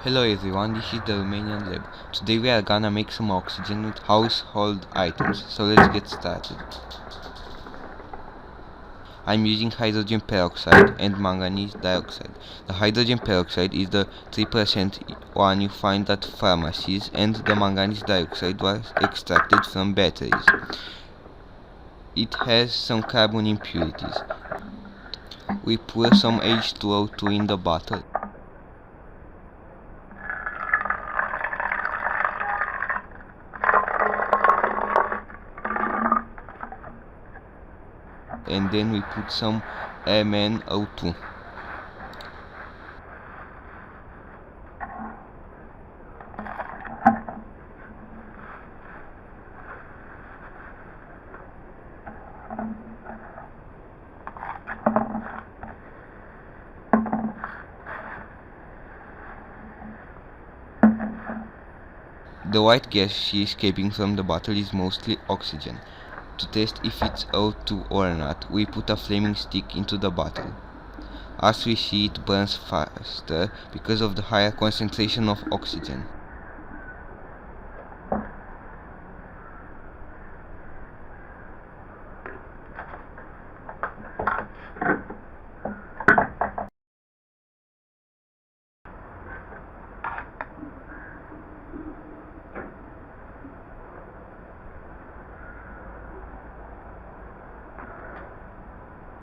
Hello everyone, this is the Romanian Lab. Today we are gonna make some oxygen with household items, so let's get started. I'm using hydrogen peroxide and manganese dioxide. The hydrogen peroxide is the 3% one you find at pharmacies, and the manganese dioxide was extracted from batteries. It has some carbon impurities. We pour some H2O2 in the bottle. And then we put some MnO2. The white gas escaping from the bottle is mostly oxygen. To test if it's O2 or not, we put a flaming stick into the bottle. As we see, it burns faster because of the higher concentration of oxygen.